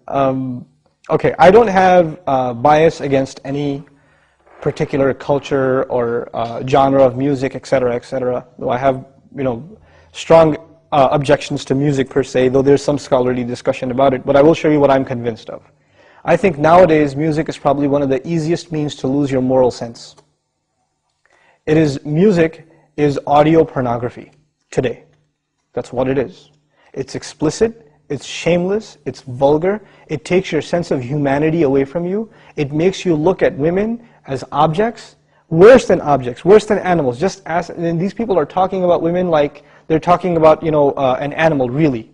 Okay, I don't have bias against any particular culture or genre of music, etc., etc. Though I have, strong objections to music per se, though there's some scholarly discussion about it. But I will show you what I'm convinced of. I think nowadays music is probably one of the easiest means to lose your moral sense. Music is audio pornography today. That's what it is. It's explicit, it's shameless, it's vulgar, it takes your sense of humanity away from you, it makes you look at women as objects, worse than animals. And these people are talking about women like they're talking about, an animal, really.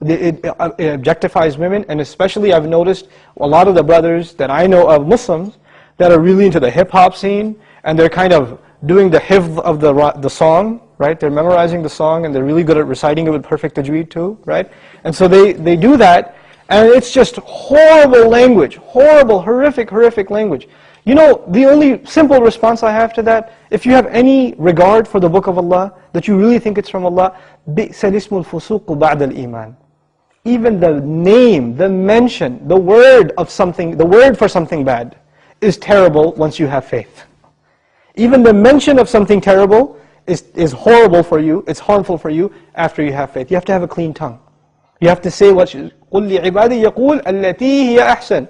It objectifies women, and especially I've noticed a lot of the brothers that I know of, Muslims, that are really into the hip-hop scene, and they're kind of doing the hifz of the song, right? They're memorizing the song, and they're really good at reciting it with perfect tajweed too, right? And so they do that, and it's just horrible language, horrible, horrific language. The only simple response I have to that, if you have any regard for the Book of Allah, that you really think it's from Allah, بِئْسَ الْإِسْمُ الْفُسُوقُ بَعْدَ الْإِيمَانِ. Even the name, the mention, the word for something bad is terrible once you have faith. Even the mention of something terrible is horrible for you, it's harmful for you after you have faith. You have to have a clean tongue. You have to say what قُلْ لِعِبَادِي يَقُولْ الَّتِي هِيَ أَحْسَنُ.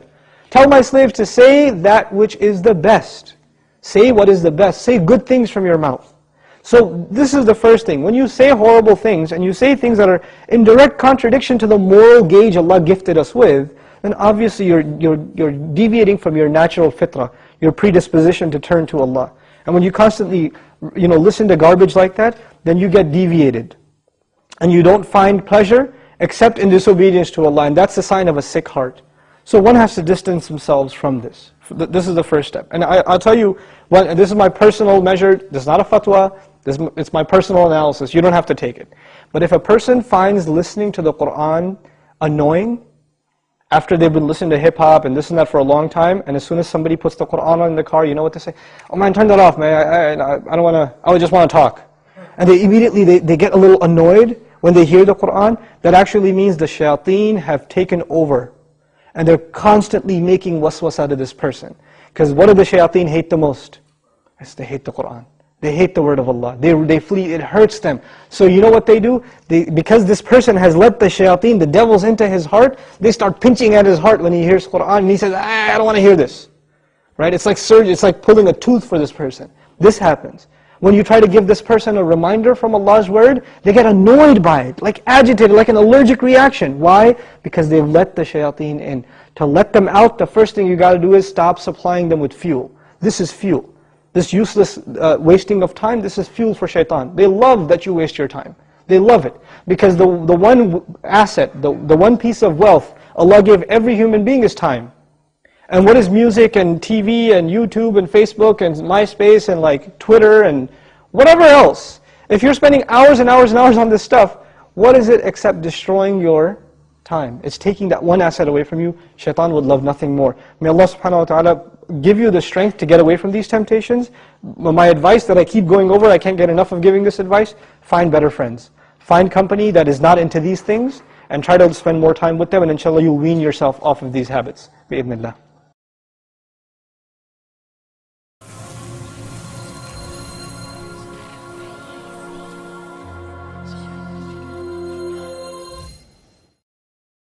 Tell my slaves to say that which is the best. Say what is the best. Say good things from your mouth. So this is the first thing. When you say horrible things, and you say things that are in direct contradiction to the moral gauge Allah gifted us with, then obviously you're deviating from your natural fitrah, your predisposition to turn to Allah. And when you constantly listen to garbage like that, then you get deviated. And you don't find pleasure except in disobedience to Allah. And that's a sign of a sick heart. So one has to distance themselves from this. This is the first step. And I'll tell you, this is my personal measure. This is not a fatwa. It's my personal analysis. You don't have to take it. But if a person finds listening to the Qur'an annoying, after they've been listening to hip-hop and this and that for a long time, and as soon as somebody puts the Qur'an on in the car, you know what they say? Oh man, turn that off, man. I don't want to, I just want to talk. And they immediately, they get a little annoyed when they hear the Qur'an. That actually means the shayateen have taken over. And they're constantly making waswasa to this person. Because what do the shayateen hate the most? They hate the Qur'an. They hate the word of Allah. They flee, it hurts them. So you know what they do? Because this person has let the shayateen, the devils, into his heart, they start pinching at his heart when he hears Qur'an, and he says, I don't want to hear this. Right? It's like surgery, it's like pulling a tooth for this person. This happens. When you try to give this person a reminder from Allah's word, they get annoyed by it, like agitated, like an allergic reaction. Why? Because they've let the shayateen in. To let them out, the first thing you got to do is stop supplying them with fuel. This is fuel. This useless wasting of time, this is fuel for shaitan. They love that you waste your time. They love it. Because the one asset, the one piece of wealth Allah gave every human being is time. And what is music and TV and YouTube and Facebook and MySpace and like Twitter and whatever else? If you're spending hours and hours and hours on this stuff, what is it except destroying your time? It's taking that one asset away from you. Shaitan would love nothing more. May Allah subhanahu wa ta'ala give you the strength to get away from these temptations. My advice that I keep going over, I can't get enough of giving this advice, find better friends. Find company that is not into these things and try to spend more time with them, and inshallah you'll wean yourself off of these habits. Bi-idhnillah.